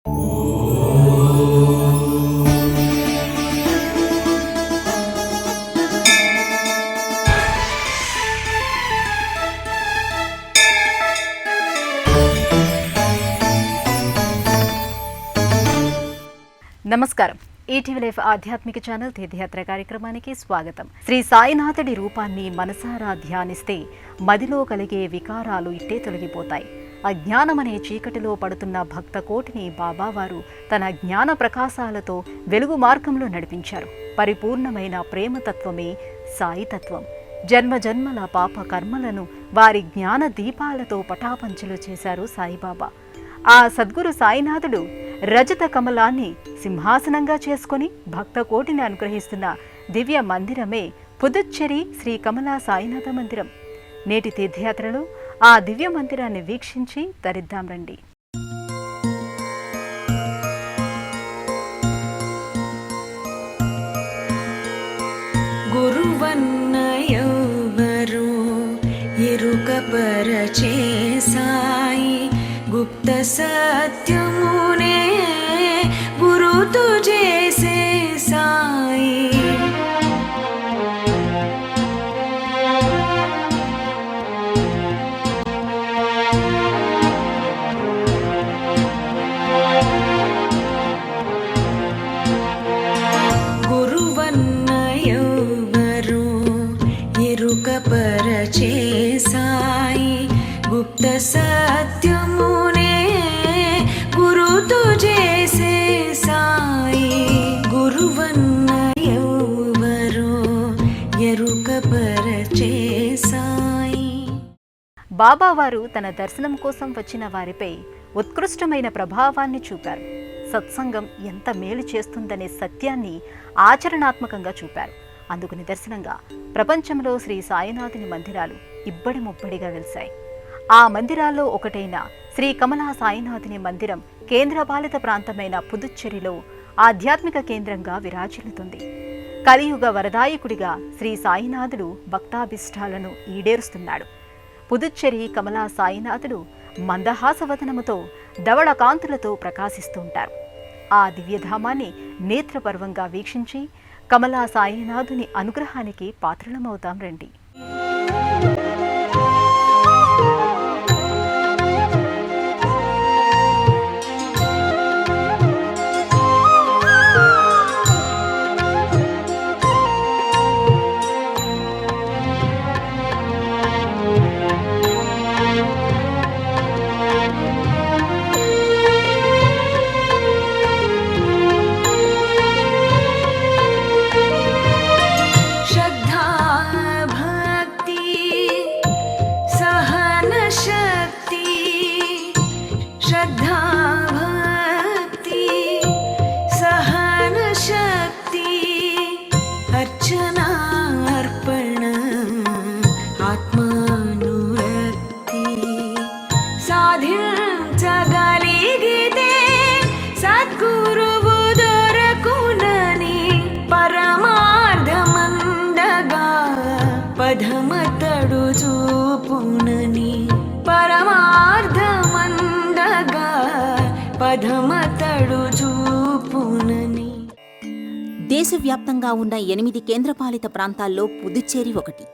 నమస్కారం. ETV live ఆధ్యాత్మిక channel తీర్థయాత్ర కార్యక్రమానికి స్వాగతం. శ్రీ సాయినాథుడి రూపాన్ని మనసారా ధ్యానిస్తే మదిలో కలిగే వికారాలు ఇట్టే తొలగిపోతాయి. అజ్ఞానమనే చీకటిలో పడుతున్న భక్త కోటిని బాబావారు తన జ్ఞాన ప్రకాశాలతో వెలుగు మార్గంలో నడిపించారు. పరిపూర్ణమైన ప్రేమతత్వమే సాయితత్వం. జన్మ జన్మల పాప కర్మలను వారి జ్ఞాన దీపాలతో పటాపంచలు చేశారు సాయిబాబా. ఆ సద్గురు సాయినాథుడు రజత కమలాన్ని సింహాసనంగా చేసుకుని భక్త కోటిని అనుగ్రహిస్తున్న దివ్య మందిరమే పుదుచ్చేరి శ్రీ కమలా సాయినాథ మందిరం. నేటి తీర్థయాత్రలో ఆ దివ్య మందిరాన్ని వీక్షించి తరిద్దాం రండి. గురువన్నయవరు ఎరుకపరచే సాయి గుప్త సత్యమునే గురుతు చేసే సాయి. గురువన్నయవరు ఎరుకపరచే సాయి గుప్త సత్యమునే గురుతు చేసే సాయి. గురువన్నయవరు ఎరుకపరచే సాయి. బాబావారు తన దర్శనం కోసం వచ్చిన వారిపై ఉత్కృష్టమైన ప్రభావాన్ని చూపారు. సత్సంగం ఎంత మేలు చేస్తుందనే సత్యాన్ని ఆచరణాత్మకంగా చూపారు. అందుకు నిదర్శనంగా ప్రపంచంలో శ్రీ సాయినాథుని మందిరాలు ఇబ్బడి ముబ్బడిగా వెలిశాయి. ఆ మందిరాల్లో ఒకటైన శ్రీ కమలా సాయినాథుని మందిరం కేంద్రపాలిత ప్రాంతమైన పుదుచ్చేరిలో ఆధ్యాత్మిక కేంద్రంగా విరాజిల్లుతుంది. కలియుగ వరదాయకుడిగా శ్రీ సాయినాథుడు భక్తాభిష్టాలను ఈడేరుస్తున్నాడు. పుదుచ్చేరి కమలా సాయినాథుడు మందహాసవదనముతో ధవళ కాంతులతో ప్రకాశిస్తూ ఉంటారు. ఆ దివ్యధామాన్ని నేత్రపర్వంగా వీక్షించి కమలా సాయినాథుని అనుగ్రహానికి పాత్రలమవుతాం రండి. పదమతడు చూపునని పరమార్థమందగా పదమతడు చూపునని. దేశవ్యాప్తంగా ఉన్న 8 కేంద్రపాలిత ప్రాంతాల్లో పుదుచ్చేరి ఒకటి.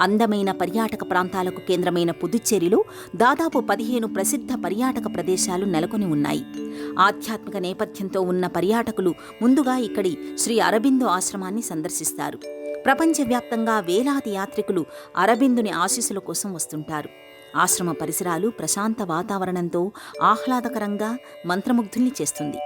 అందమైన పర్యాటక ప్రాంతాలకు కేంద్రమైన పుదుచ్చేరిలో దాదాపు 15 ప్రసిద్ధ పర్యాటక ప్రదేశాలు నెలకొని ఉన్నాయి. ఆధ్యాత్మిక నేపథ్యంతో ఉన్న పర్యాటకులు ముందుగా ఇక్కడి శ్రీ అరబిందో ఆశ్రమాన్ని సందర్శిస్తారు. ప్రపంచవ్యాప్తంగా వేలాది యాత్రికులు అరబిందుని ఆశీస్సుల కోసం వస్తుంటారు. ఆశ్రమ పరిసరాలు ప్రశాంత వాతావరణంతో ఆహ్లాదకరంగా మంత్రముగ్ధుల్ని చేస్తుంది.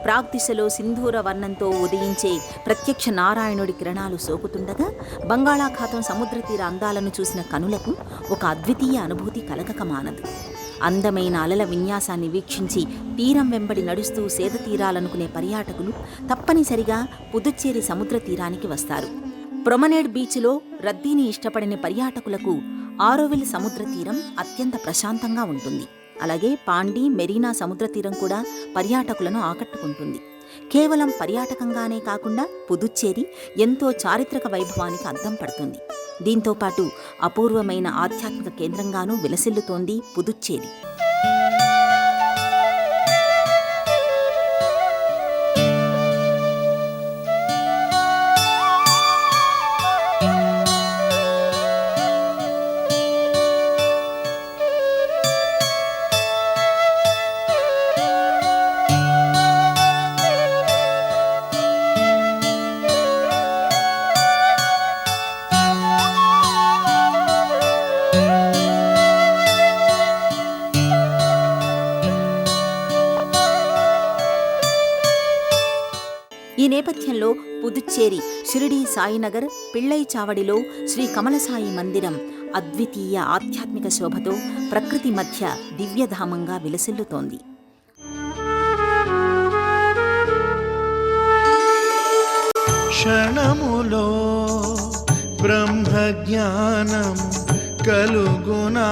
ప్రాగ్దిశలో సింధూర వర్ణంతో ఉదయించే ప్రత్యక్ష నారాయణుడి కిరణాలు సోకుతుండగా బంగాళాఖాతం సముద్ర తీర అందాలను చూసిన కనులకు ఒక అద్వితీయ అనుభూతి కలగక మానదు. అందమైన అలల విన్యాసాన్ని వీక్షించి తీరం వెంబడి నడుస్తూ సేద తీరాలనుకునే పర్యాటకులు తప్పనిసరిగా పుదుచ్చేరి సముద్ర తీరానికి వస్తారు. ప్రొమనేడ్ బీచ్లో రద్దీని ఇష్టపడిన పర్యాటకులకు ఆరోవిల్ సముద్ర తీరం అత్యంత ప్రశాంతంగా ఉంటుంది. అలాగే పాండి, మెరీనా సముద్ర తీరం కూడా పర్యాటకులను ఆకట్టుకుంటుంది. కేవలం పర్యాటకంగానే కాకుండా పుదుచ్చేరి ఎంతో చారిత్రక వైభవానికి అద్దం పడుతుంది. దీంతోపాటు అపూర్వమైన ఆధ్యాత్మిక కేంద్రంగానూ విలసిల్లుతోంది పుదుచ్చేరి. ఈ నేపథ్యంలో పుదుచ్చేరి షిరిడీ సాయినగర్ పిళ్ళై చావడిలో శ్రీ కమలసాయి మందిరం అద్వితీయ ఆధ్యాత్మిక శోభతో ప్రకృతి మధ్య దివ్యధామంగా విలసిల్లుతోంది. క్షణములో బ్రహ్మజ్ఞానం కలుగునా,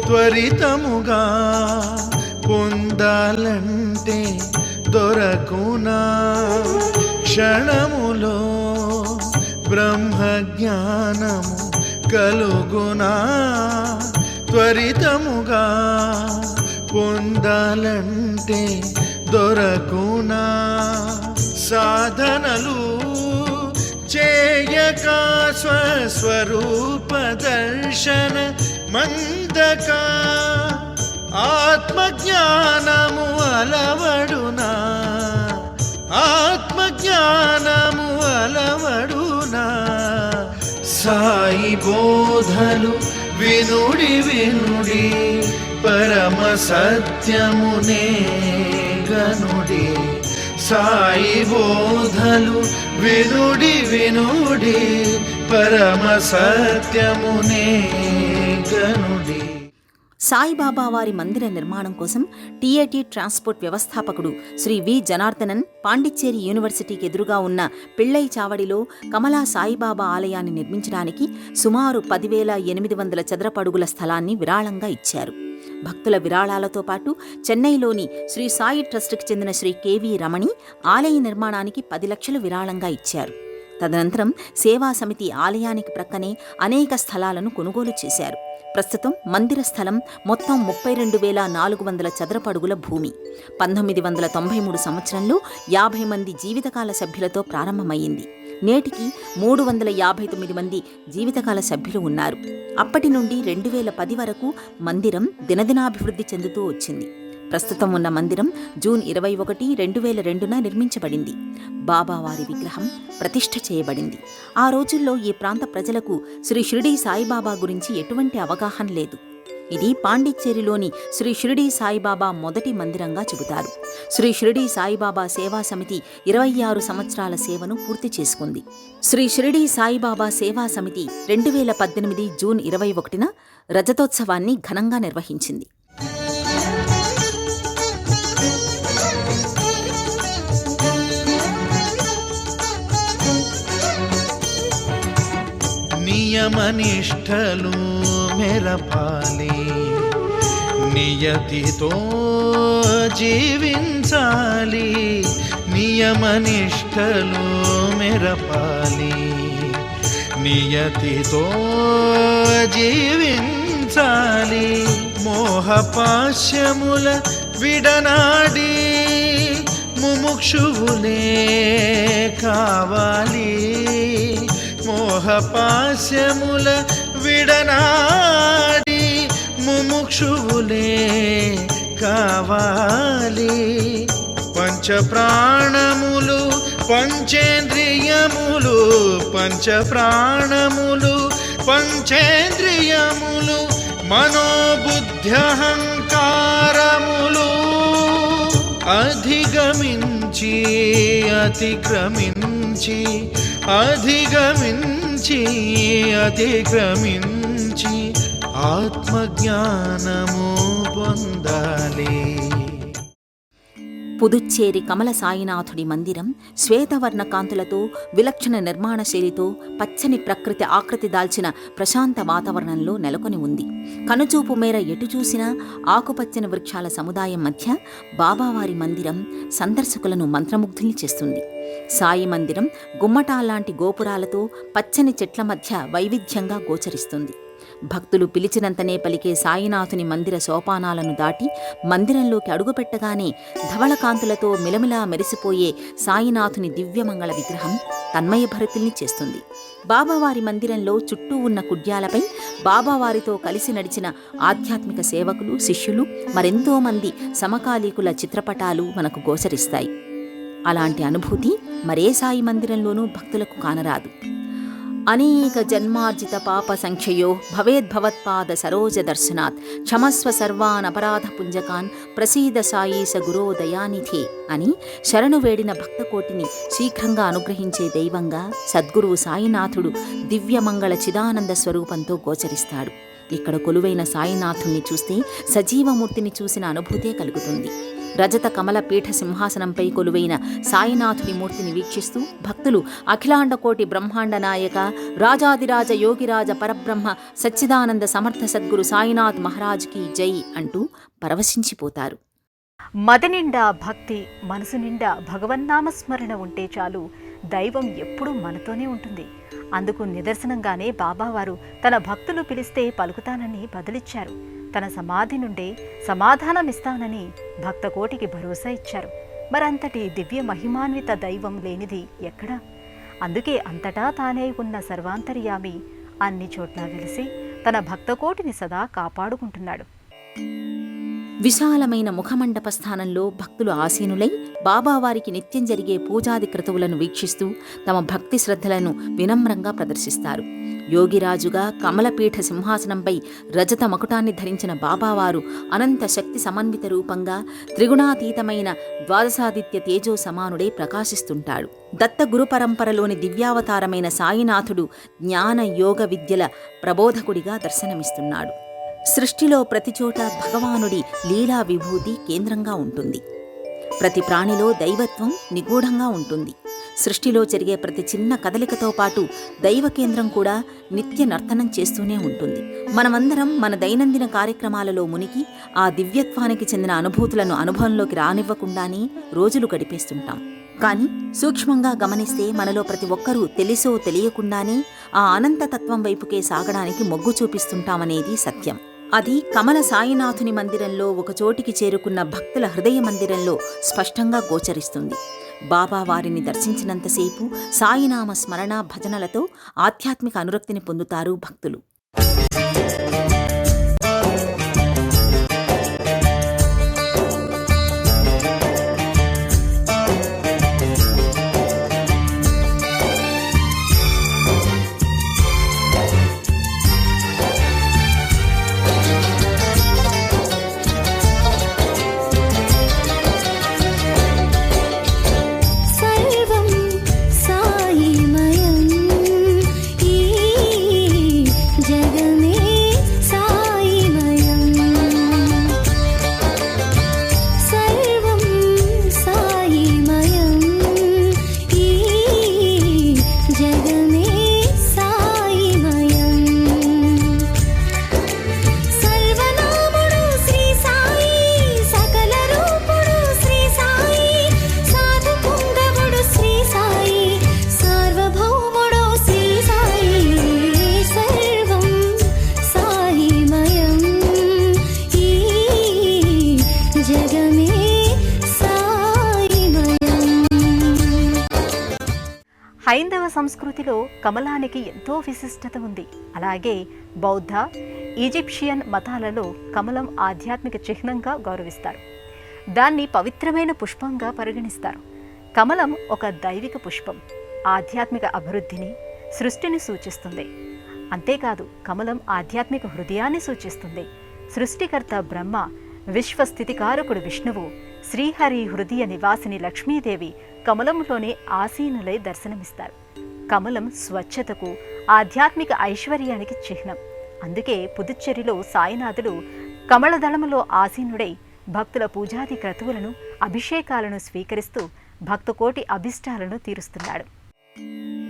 త్వరితముగా పొందాలంటే దొరకునా. క్షణములో బ్రహ్మజ్ఞానము కలుగునా, త్వరితముగా పొందాలంటే దొరకునా. సాధనలు చేయక స్వస్వరూప దర్శన మందక ఆత్మజ్ఞానము అలవడునా, ఆత్మజ్ఞానము అలవడునా. సాయి బోధలు వినుడి వినుడి పరమ సత్యమునే గనుడి. సాయి బోధలు వినుడి వినుడి పరమ సత్యమునే గనుడి. సాయిబాబా వారి మందిర నిర్మాణం కోసం టీఏటీ ట్రాన్స్పోర్ట్ వ్యవస్థాపకుడు శ్రీ వి జనార్దనన్ పాండిచ్చేరి యూనివర్సిటీకి ఎదురుగా ఉన్న పిళ్ళై చావడిలో కమలా సాయిబాబా ఆలయాన్ని నిర్మించడానికి సుమారు 10,800 చదరపు అడుగుల స్థలాన్ని విరాళంగా ఇచ్చారు. భక్తుల విరాళాలతో పాటు చెన్నైలోని శ్రీ సాయి ట్రస్టుకి చెందిన శ్రీ కెవి రమణి ఆలయ నిర్మాణానికి 10 లక్షలు విరాళంగా ఇచ్చారు. తదనంతరం సేవా సమితి ఆలయానికి ప్రక్కనే అనేక స్థలాలను కొనుగోలు చేశారు. ప్రస్తుతం మందిర స్థలం మొత్తం 32,400 చదరపు అడుగుల భూమి. 1993 సంవత్సరంలో 50 మంది జీవితకాల సభ్యులతో ప్రారంభమయ్యింది. నేటికి 359 మంది జీవితకాల సభ్యులు ఉన్నారు. అప్పటి నుండి 2010 వరకు మందిరం దినదినాభివృద్ధి చెందుతూ వచ్చింది. ప్రస్తుతం ఉన్న మందిరం జూన్ 21, 2002న నిర్మించబడింది. బాబావారి విగ్రహం ప్రతిష్ఠ చేయబడింది. ఆ రోజుల్లో ఈ ప్రాంత ప్రజలకు శ్రీ షిరిడీ సాయిబాబా గురించి ఎటువంటి అవగాహన లేదు. ఇది పాండిచ్చేరిలోని శ్రీ షిరిడీ సాయిబాబా మొదటి మందిరంగా చెబుతారు. శ్రీ షిరిడీ సాయిబాబా సేవా సమితి 26 సంవత్సరాల సేవను పూర్తి చేసుకుంది. శ్రీ షిరిడీ సాయిబాబా సేవా సమితి 2018 జూన్ 21న రజతోత్సవాన్ని ఘనంగా నిర్వహించింది. నియమనిష్టలు మెరపాలి, నియతితో జీవించాలి. నియమనిష్టలు మెరపాలి, నియతితో జీవించాలి. మోహపాశ్యముల విడనాడి ముముక్షువులే కావాలి. మోహపాశ్యముల విడనాడి ముముక్షువులే కావాలి. పంచప్రాణములు పంచేంద్రియములు, పంచప్రాణములు పంచేంద్రియములు మనోబుద్ధ్యహంకారములు అధిగమించి అతిక్రమించి అధిగమించి అతిక్రమించి ఆత్మజ్ఞానము పొందాలి. పుదుచ్చేరి కమల సాయినాథుడి మందిరం శ్వేతవర్ణ కాంతులతో విలక్షణ నిర్మాణ శైలితో పచ్చని ప్రకృతి ఆకృతి దాల్చిన ప్రశాంత వాతావరణంలో నెలకొని ఉంది. కనుచూపు మేర ఎటు చూసినా ఆకుపచ్చని వృక్షాల సముదాయం మధ్య బాబావారి మందిరం సందర్శకులను మంత్రముగ్ధుల్ని చేస్తుంది. సాయి మందిరం గుమ్మటాల్లాంటి గోపురాలతో పచ్చని చెట్ల మధ్య వైవిధ్యంగా గోచరిస్తుంది. భక్తులు పిలిచినంతనే పలికే సాయినాథుని మందిర సోపానాలను దాటి మందిరంలోకి అడుగుపెట్టగానే ధవళకాంతులతో మిలమిలా మెరిసిపోయే సాయినాథుని దివ్యమంగళ విగ్రహం తన్మయభరితుల్ని చేస్తుంది. బాబావారి మందిరంలో చుట్టూ ఉన్న కుడ్యాలపై బాబావారితో కలిసి నడిచిన ఆధ్యాత్మిక సేవకులు, శిష్యులు, మరెంతో మంది సమకాలీకుల చిత్రపటాలు మనకు గోచరిస్తాయి. అలాంటి అనుభూతి మరే సాయి మందిరంలోనూ భక్తులకు కానరాదు. అనేక జన్మార్జిత పాప సంఖ్యయో భవేద్భవత్పాద సరోజ దర్శనాత్ క్షమస్వ సర్వాన్ అపరాధ పుంజకాన్ ప్రసీద సాయీస గురో దయానిధే అని శరణు వేడిన భక్తకోటిని శీఘ్రంగా అనుగ్రహించే దైవంగా సద్గురువు సాయినాథుడు దివ్యమంగళ చిదానంద స్వరూపంతో గోచరిస్తాడు. ఇక్కడ కొలువైన సాయినాథుణ్ణి చూస్తే సజీవమూర్తిని చూసిన అనుభూతే కలుగుతుంది. రజత కమల పీఠ సింహాసనంపై కొలువైన సాయినాథుని మూర్తిని వీక్షిస్తూ భక్తులు అఖిలాండకోటి బ్రహ్మాండ నాయక రాజాదిరాజ యోగిరాజ పరబ్రహ్మ సచ్చిదానంద సమర్థ సద్గురు సాయినాథ్ మహారాజ్కి జై అంటూ పరవశించిపోతారు. మది నిండా భక్తి, మనసు నిండా భగవన్నామస్మరణ ఉంటే చాలు, దైవం ఎప్పుడూ మనతోనే ఉంటుంది. అందుకు నిదర్శనంగానే బాబావారు తన భక్తులు పిలిస్తే పలుకుతానని బదులిచ్చారు. తన సమాధి నుండే సమాధానమిస్తానని భక్తకోటికి భరోసా ఇచ్చారు. మరంతటి దివ్య మహిమాన్విత దైవం లేనిది ఎక్కడా? అందుకే అంతటా తానే ఉన్న సర్వాంతర్యామి అన్ని చోట్ల వెలిసి తన భక్తకోటిని సదా కాపాడుకుంటున్నాడు. విశాలమైన ముఖమండప స్థానంలో భక్తులు ఆసీనులై బాబావారికి నిత్యం జరిగే పూజాది క్రతువులను వీక్షిస్తూ తమ భక్తి శ్రద్ధలను వినమ్రంగా ప్రదర్శిస్తారు. యోగిరాజుగా కమలపీఠ సింహాసనంపై రజత మకుటాన్ని ధరించిన బాబావారు అనంత శక్తి సమన్విత రూపంగా త్రిగుణాతీతమైన ద్వాదశాదిత్య తేజో సమానుడై ప్రకాశిస్తుంటాడు. దత్త గురు పరంపరలోని దివ్యావతారమైన సాయినాథుడు జ్ఞాన యోగ విద్యల ప్రబోధకుడిగా దర్శనమిస్తున్నాడు. సృష్టిలో ప్రతిచోట భగవానుడి లీలా విభూతి కేంద్రంగా ఉంటుంది. ప్రతి ప్రాణిలో దైవత్వం నిగూఢంగా ఉంటుంది. సృష్టిలో జరిగే ప్రతి చిన్న కదలికతో పాటు దైవ కేంద్రం కూడా నిత్య నర్తనం చేస్తూనే ఉంటుంది. మనమందరం మన దైనందిన కార్యక్రమాలలో మునిగి ఆ దివ్యత్వానికి చెందిన అనుభూతులను అనుభవంలోకి రానివ్వకుండానే రోజులు గడిపేస్తుంటాం. కానీ సూక్ష్మంగా గమనిస్తే మనలో ప్రతి ఒక్కరూ తెలిసో తెలియకుండానే ఆ అనంతతత్వం వైపుకే సాగడానికి మొగ్గు చూపిస్తుంటామనేది సత్యం. అది కమల సాయినాథుని మందిరంలో ఒక చోటికి చేరుకున్న భక్తుల హృదయ మందిరంలో స్పష్టంగా గోచరిస్తుంది. బాబా వారిని దర్శించినంతసేపు సాయినామ స్మరణ భజనలతో ఆధ్యాత్మిక అనురక్తిని పొందుతారు భక్తులు. సర్వం సాయిమయం ఈ జగమే సాయిమయం. సర్వం సాయిమయం ఈ జగమే సాయిమయం. సర్వనాముడు శ్రీ సాయి, సకల రూపుడు శ్రీ సాయి, సాధు పుంగవుడు శ్రీ సాయి, సార్వభౌముడు శ్రీ సాయి. సర్వం సాయిమయం ఈ జగమే సాయిమయం. హైందవ సంస్కృతిలో కమలానికి ఎంతో విశిష్టత ఉంది. అలాగే బౌద్ధ, ఈజిప్షియన్ మతాలలో కమలం ఆధ్యాత్మిక చిహ్నంగా గౌరవిస్తారు. దాన్ని పవిత్రమైన పుష్పంగా పరిగణిస్తారు. కమలం ఒక దైవిక పుష్పం, ఆధ్యాత్మిక అభివృద్ధిని, సృష్టిని సూచిస్తుంది. అంతేకాదు, కమలం ఆధ్యాత్మిక హృదయాన్ని సూచిస్తుంది. సృష్టికర్త బ్రహ్మ, విశ్వస్థితికారకుడు విష్ణువు, శ్రీహరి హృదయ నివాసిని లక్ష్మీదేవి కమలంలోనే ఆసీనులై దర్శనమిస్తారు. కమలం స్వచ్ఛతకు, ఆధ్యాత్మిక ఐశ్వర్యానికి చిహ్నం. అందుకే పుదుచ్చేరిలో సాయినాథుడు కమలదళములో ఆసీనుడై భక్తుల పూజాది క్రతువులను, అభిషేకాలను స్వీకరిస్తూ భక్తకోటి అభిష్టాలను తీరుస్తున్నాడు.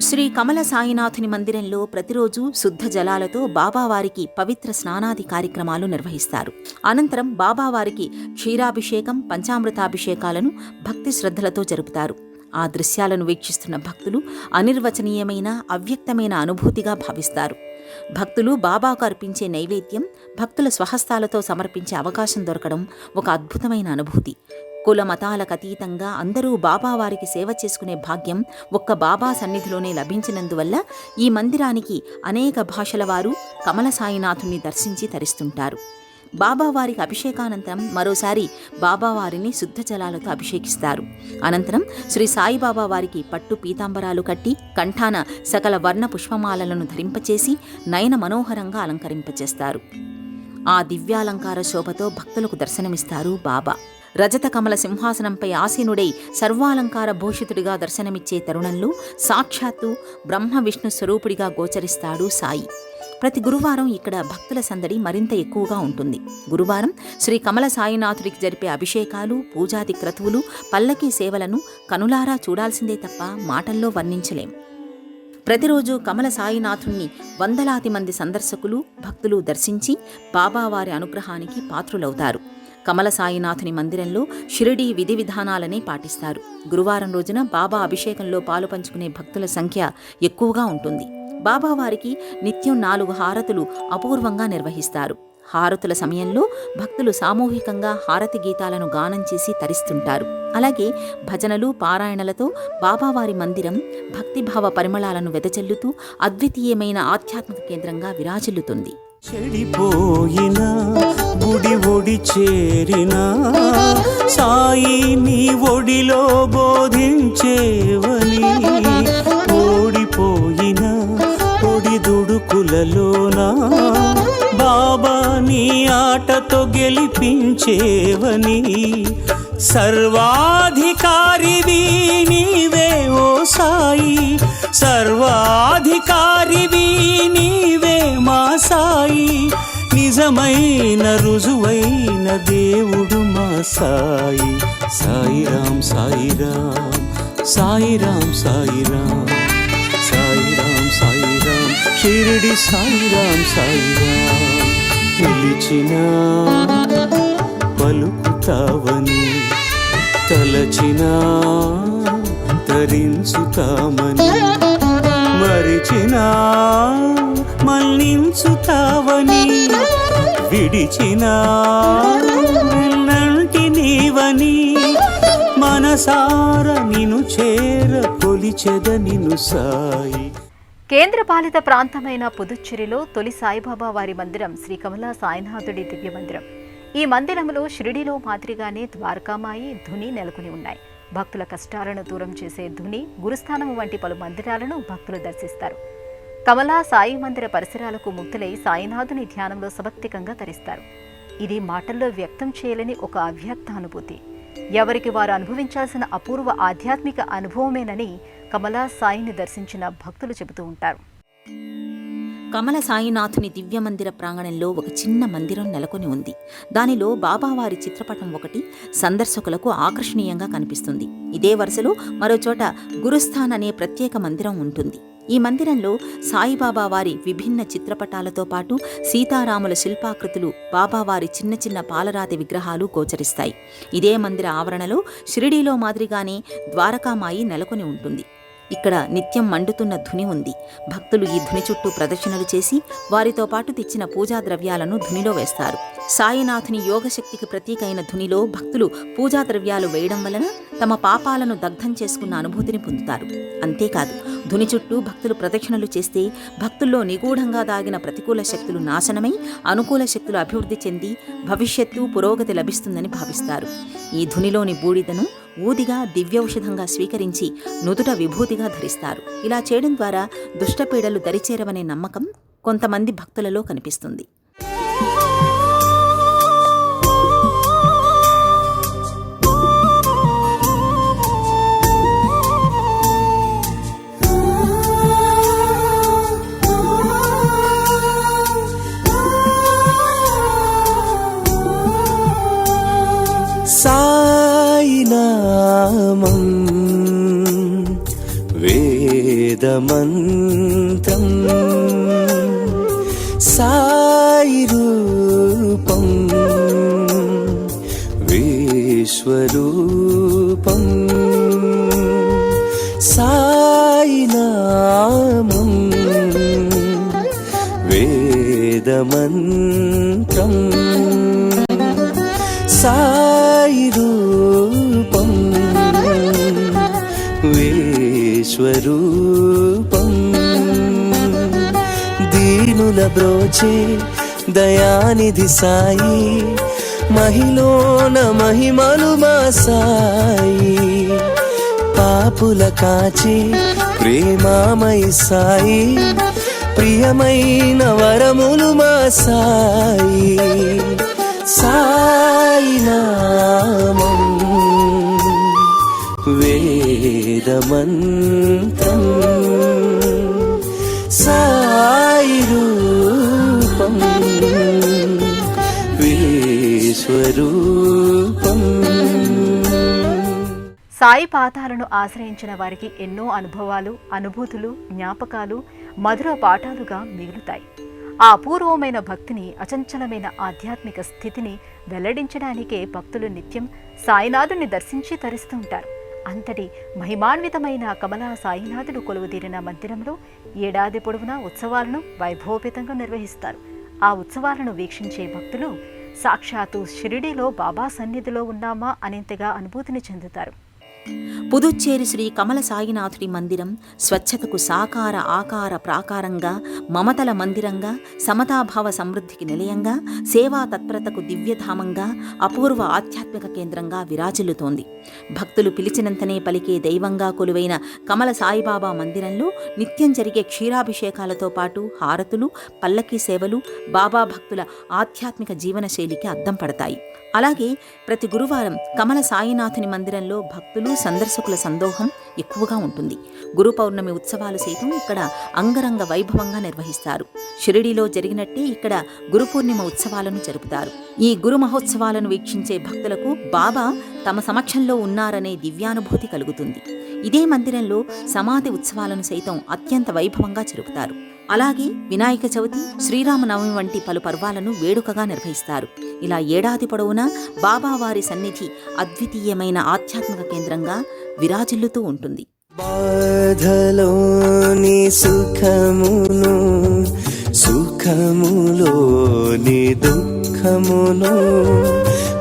శ్రీ కమల సాయినాథుని మందిరంలో ప్రతిరోజు శుద్ధ జలాలతో బాబావారికి పవిత్ర స్నానాది కార్యక్రమాలు నిర్వహిస్తారు. అనంతరం బాబావారికి క్షీరాభిషేకం, పంచామృతాభిషేకాలను భక్తి శ్రద్ధలతో జరుపుతారు. ఆ దృశ్యాలను వీక్షిస్తున్న భక్తులు అనిర్వచనీయమైన, అవ్యక్తమైన అనుభూతిగా భావిస్తారు. భక్తులు బాబాకు అర్పించే నైవేద్యం భక్తుల స్వహస్తాలతో సమర్పించే అవకాశం దొరకడం ఒక అద్భుతమైన అనుభూతి. కుల మతాలకు అతీతంగా అందరూ బాబావారికి సేవ చేసుకునే భాగ్యం ఒక్క బాబా సన్నిధిలోనే లభించినందువల్ల ఈ మందిరానికి అనేక భాషల వారు కమల సాయినాథుణ్ణి దర్శించి తరిస్తుంటారు. బాబావారికి అభిషేకానంతరం మరోసారి బాబావారిని శుద్ధ జలాలతో అభిషేకిస్తారు. అనంతరం శ్రీ సాయిబాబా వారికి పట్టు పీతాంబరాలు కట్టి కంఠాన సకల వర్ణ పుష్పమాలలను ధరింపచేసి నయన మనోహరంగా అలంకరింపచేస్తారు. ఆ దివ్యాలంకార శోభతో భక్తులకు దర్శనమిస్తారు బాబా. రజత కమల సింహాసనంపై ఆసీనుడై సర్వాలంకార భూషితుడిగా దర్శనమిచ్చే తరుణంలో సాక్షాత్తు బ్రహ్మ విష్ణు స్వరూపుడిగా గోచరిస్తాడు సాయి. ప్రతి గురువారం ఇక్కడ భక్తుల సందడి మరింత ఎక్కువగా ఉంటుంది. గురువారం శ్రీ కమల సాయినాథుడికి జరిపే అభిషేకాలు, పూజాది క్రతువులు, పల్లకీ సేవలను కనులారా చూడాల్సిందే తప్ప మాటల్లో వర్ణించలేం. ప్రతిరోజు కమల సాయినాథుణ్ణి వందలాది మంది సందర్శకులు, భక్తులు దర్శించి బాబావారి అనుగ్రహానికి పాత్రులవుతారు. కమల సాయినాథుని మందిరంలో షిరిడీ విధి విధానాలనే పాటిస్తారు. గురువారం రోజున బాబా అభిషేకంలో పాలు పంచుకునే భక్తుల సంఖ్య ఎక్కువగా ఉంటుంది. బాబావారికి నిత్యం 4 హారతులు అపూర్వంగా నిర్వహిస్తారు. హారతుల సమయంలో భక్తులు సామూహికంగా హారతి గీతాలను గానం చేసి తరిస్తుంటారు. అలాగే భజనలు, పారాయణలతో బాబావారి మందిరం భక్తిభావ పరిమళాలను వెదజల్లుతూ అద్వితీయమైన ఆధ్యాత్మిక కేంద్రంగా విరాజిల్లుతుంది. చెడిపోయిన గుడి ఒడి చేరిన సాయి నీ ఒడిలో బోధించేవని, ఓడిపోయిన ఒడిదుడుకులలోన బాబా నీ ఆటతో గెలిపించేవని, సర్వాధికారివి నీవే ఓ సాయి, సర్వాధికారివి నీవే మా సాయి, నిజమైన రుజువైన దేవుడు మా సాయి. సాయిరాం సాయిరాం సాయిరాం సాయిరాం సాయిరాం సాయిరాం షిరిడి సాయిరాం సాయిరాం. పిలిచినా పలుకుతావని, తలచినా తరించుతామని, మరిచినా మన్నించుతావని, విడిచినా విన్నంటి నీవని, మనసార నిను చేర కొలిచెద నిను సాయి. కేంద్రపాలిత ప్రాంతమైన పుదుచ్చేరిలో తొలి సాయిబాబా వారి మందిరం శ్రీ కమలా సాయినాథుడి దివ్య మందిరం. ఈ మందిరంలో షిరిడీలో మాదిరిగానే ద్వారకామాయి, ధుని నెలకొని ఉన్నాయి. భక్తుల కష్టాలను దూరం చేసే ధుని, గురుస్థానం వంటి పలు మందిరాలను భక్తులు దర్శిస్తారు. కమలా సాయి మందిర పరిసరాలకు ముక్తులై సాయినాథుని ధ్యానంలో సభక్తికంగా తరిస్తారు. ఇది మాటల్లో వ్యక్తం చేయలేని ఒక అవ్యక్త అనుభూతి. ఎవరికి వారు అనుభవించాల్సిన అపూర్వ ఆధ్యాత్మిక అనుభవమేనని కమలా సాయిని దర్శించిన భక్తులు చెబుతూ ఉంటారు. కమల సాయినాథుని దివ్య మందిర ప్రాంగణంలో ఒక చిన్న మందిరం నెలకొని ఉంది. దానిలో బాబావారి చిత్రపటం ఒకటి సందర్శకులకు ఆకర్షణీయంగా కనిపిస్తుంది. ఇదే వరుసలో మరోచోట గురుస్థాన్ అనే ప్రత్యేక మందిరం ఉంటుంది. ఈ మందిరంలో సాయిబాబా వారి విభిన్న చిత్రపటాలతో పాటు సీతారాముల శిల్పాకృతులు, బాబావారి చిన్న చిన్న పాలరాతి విగ్రహాలు గోచరిస్తాయి. ఇదే మందిర ఆవరణలో షిరిడీలో మాదిరిగానే ద్వారకామాయి నెలకొని ఉంటుంది. ఇక్కడ నిత్యం మండుతున్న ధుని ఉంది. భక్తులు ఈ ధుని చుట్టూ ప్రదక్షిణలు చేసి వారితో పాటు తెచ్చిన పూజా ద్రవ్యాలను ధునిలో వేస్తారు. సాయినాథుని యోగశక్తికి ప్రతీక అయిన ధునిలో భక్తులు పూజా ద్రవ్యాలు వేయడం వలన తమ పాపాలను దగ్ధం చేసుకున్న అనుభూతిని పొందుతారు. అంతేకాదు, ధుని చుట్టూ భక్తులు ప్రదక్షిణలు చేస్తే భక్తుల్లో నిగూఢంగా దాగిన ప్రతికూల శక్తులు నాశనమై అనుకూల శక్తులు అభివృద్ధి చెంది భవిష్యత్తు పురోగతి లభిస్తుందని భావిస్తారు. ఈ ధునిలోని బూడిదను ఊదిగా దివ్యౌషధంగా స్వీకరించి నుదుట విభూతిగా ధరిస్తారు. ఇలా చేయడం ద్వారా దుష్టపీడలు దరిచేరవనే నమ్మకం కొంతమంది భక్తులలో కనిపిస్తుంది. సాయినామం వేదమంత్రం, సాయి రూపం విశ్వరూపం, సాయినామం వేదమంత్రం, సాయి రూపం విశ్వరూపం, దీనుల బ్రోచే దయానిధి సాయి మహిలోన మహిమలు మా సాయి పాపుల కాచి ప్రేమామయి సాయి ప్రియమైన వరములు మా సాయి సాయి నామం వేదమంత్రం సాయి రూపం విశ్వరూపం. సాయి పాదాలను ఆశ్రయించిన వారికి ఎన్నో అనుభవాలు, అనుభూతులు, జ్ఞాపకాలు మధుర పాఠాలుగా మిగులుతాయి. ఆ అపూర్వమైన భక్తిని, అచంచలమైన ఆధ్యాత్మిక స్థితిని వెల్లడించడానికే భక్తులు నిత్యం సాయినాథుని దర్శించి తరిస్తూ ఉంటారు. అంతటి మహిమాన్వితమైన కమలా సాయినాథుడు కొలువుదీరిన మందిరంలో ఏడాది పొడవునా ఉత్సవాలను వైభవపేతంగా నిర్వహిస్తారు. ఆ ఉత్సవాలను వీక్షించే భక్తులు సాక్షాత్తు షిరిడీలో బాబా సన్నిధిలో ఉన్నామా అనేంతగా అనుభూతిని చెందుతారు. పుదుచ్చేరి శ్రీ కమల సాయినాథుడి మందిరం స్వచ్ఛతకు సాకార ఆకార ప్రాకారంగా, మమతల మందిరంగా, సమతాభావ సమృద్ధికి నిలయంగా, సేవా తత్పరతకు దివ్యధామంగా, అపూర్వ ఆధ్యాత్మిక కేంద్రంగా విరాజిల్లుతోంది. భక్తులు పిలిచినంతనే పలికే దైవంగా కొలువైన కమల సాయిబాబా మందిరంలో నిత్యం జరిగే క్షీరాభిషేకాలతో పాటు హారతులు, పల్లకీ సేవలు బాబా భక్తుల ఆధ్యాత్మిక జీవనశైలికి అద్దం పడతాయి. అలాగే ప్రతి గురువారం కమల సాయినాథుని మందిరంలో భక్తులు, సందర్శకుల సందోహం ఎక్కువగా ఉంటుంది. గురు పౌర్ణమి ఉత్సవాలు సైతం ఇక్కడ అంగరంగ వైభవంగా నిర్వహిస్తారు. షిరిడీలో జరిగినట్టే ఇక్కడ గురు పూర్ణిమ ఉత్సవాలను జరుపుతారు. ఈ గురు మహోత్సవాలను వీక్షించే భక్తులకు బాబా తమ సమక్షంలో ఉన్నారనే దివ్యానుభూతి కలుగుతుంది. ఇదే మందిరంలో సమాధి ఉత్సవాలను సైతం అత్యంత వైభవంగా జరుపుతారు. అలాగే వినాయక చవితి, శ్రీరామనవమి వంటి పలు పర్వాలను వేడుకగా నిర్వహిస్తారు. ఇలా ఏడాది పొడవునా బాబావారి సన్నిధి అద్వితీయమైన ఆధ్యాత్మిక కేంద్రంగా విరాజిల్లుతూ ఉంటుంది. బాధలోని సుఖమును, సుఖములోని దుఃఖమును,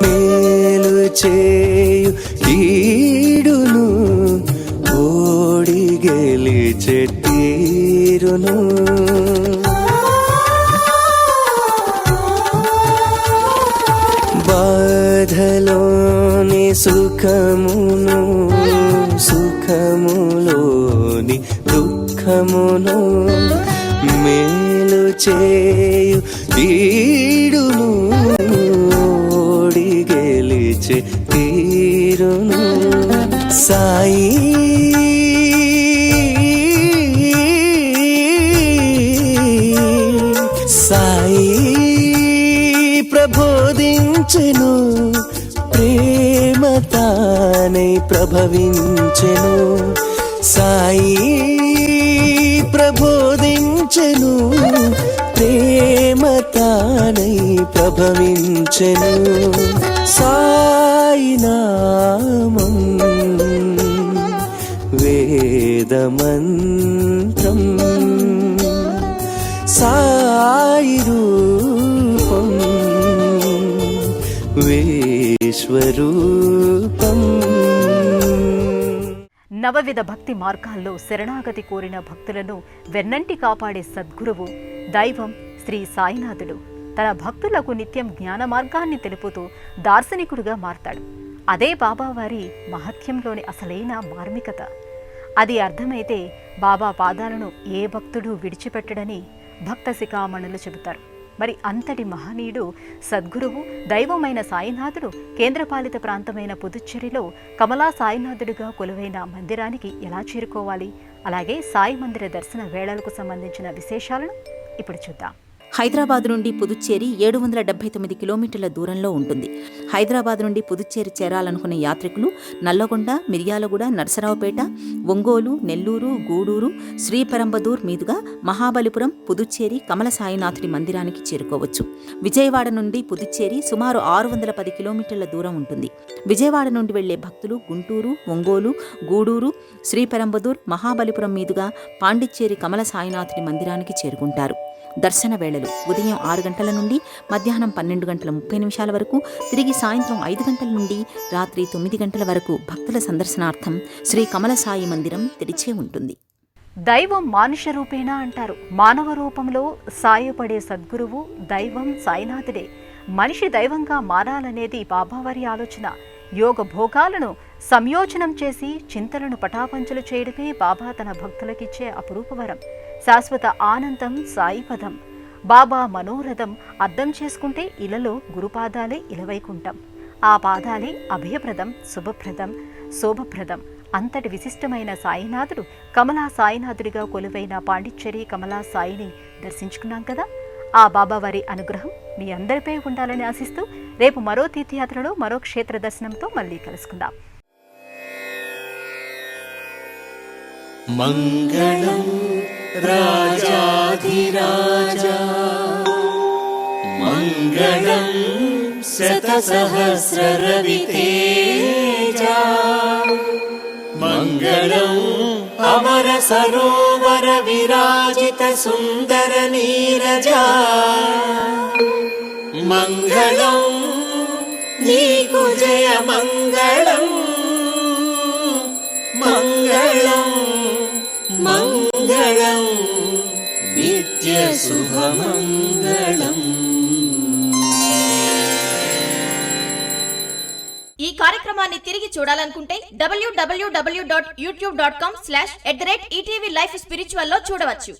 మేలు చేయు కీడును ఓడి గెలిచే తీరును. బాధలోని సుఖమును, సుఖములోని దుఃఖమును, మేలు చేయు కీడును ఓడి గెలిచే తీరును. సాయి సాయి ప్రబోధించెను, ప్రేమ తానై ప్రభవించెను. సాయి ప్రబోధించెను, ప్రేమ తానై ప్రభవించెను. సాయి నామం వేదమంత్రం సాయి రూపం విశ్వరూపం. నవవిధ భక్తి మార్గాల్లో శరణాగతి కోరిన భక్తులను వెన్నంటి కాపాడే సద్గురువు, దైవం శ్రీ సాయినాథుడు తన భక్తులకు నిత్యం జ్ఞాన మార్గాన్ని తెలుపుతూ దార్శనికుడుగా మారతాడు. అదే బాబావారి మహత్యంలోని అసలైన మార్మికత. అది అర్థమైతే బాబా పాదాలను ఏ భక్తుడు విడిచిపెట్టడని భక్త శిఖామణులు చెబుతారు. మరి అంతటి మహనీయుడు, సద్గురువు, దైవమైన సాయినాథుడు కేంద్రపాలిత ప్రాంతమైన పుదుచ్చేరిలో కమలా సాయినాథుడిగా కొలువైన మందిరానికి ఎలా చేరుకోవాలి, అలాగే సాయి మందిర దర్శన వేళలకు సంబంధించిన విశేషాలను ఇప్పుడు చూద్దాం. హైదరాబాద్ నుండి పుదుచ్చేరి 779 కిలోమీటర్ల దూరంలో ఉంటుంది. హైదరాబాద్ నుండి పుదుచ్చేరి చేరాలనుకునే యాత్రికులు నల్లగొండ, మిర్యాలగూడ, నర్సరావుపేట, ఒంగోలు, నెల్లూరు, గూడూరు, శ్రీపెరంబదూర్ మీదుగా మహాబలిపురం, పుదుచ్చేరి కమల సాయినాథుడి మందిరానికి చేరుకోవచ్చు. విజయవాడ నుండి పుదుచ్చేరి సుమారు 610 కిలోమీటర్ల దూరం ఉంటుంది. విజయవాడ నుండి వెళ్లే భక్తులు గుంటూరు, ఒంగోలు, గూడూరు, శ్రీపెరంబదూర్, మహాబలిపురం మీదుగా పాండిచ్చేరి కమల సాయినాథుడి మందిరానికి చేరుకుంటారు. దర్శన వేళలు ఉదయం 6 గంటల నుండి మధ్యాహ్నం 12:30 వరకు, తిరిగి సాయంత్రం 5 గంటల నుండి రాత్రి 9 గంటల వరకు భక్తుల సందర్శనార్థం శ్రీ కమల సాయి మందిరం తెరిచే ఉంటుంది. దైవం మానుష రూపేణా అంటారు. మానవ రూపంలో సాయపడే సద్గురువు దైవం సాయినాథుడే. మనిషి దైవంగా మారాలనేది బాబావారి ఆలోచన. యోగ భోగాలను సంయోజనం చేసి చింతలను పటాపంచలు చేయడమే బాబా తన భక్తులకిచ్చే అపురూప వరం. శాశ్వత ఆనందం సాయిపదం. బాబా మనోరథం అర్థం చేసుకుంటే ఇలలో గురుపాదాలే ఇలవైకుంఠం. ఆ పాదాలే అభయప్రదం, శుభప్రదం, శోభప్రదం. అంతటి విశిష్టమైన సాయినాథుడు కమలా సాయినాథుడిగా కొలువైన పాండిచ్చేరి కమలా సాయిని దర్శించుకున్నాం కదా. ఆ బాబావారి అనుగ్రహం మీ అందరిపై ఉండాలని ఆశిస్తూ రేపు మరో తీర్థయాత్రలో మరో క్షేత్ర దర్శనంతో మళ్ళీ కలుసుకుందాం. మంగళం రాజాధిరాజా మంగళం శతసహస్రరవితేజా మంగళం అమర సరోవర విరాజిత సుందర నీరజా మంగళం నీకు జయ మంగళం మంగళం మంగళం నిత్య శుభమంగళం. ఈ కార్యక్రమాన్ని తిరిగి చూడాలనుకుంటే www.youtube.com/ETV Life Spiritual లో చూడవచ్చు.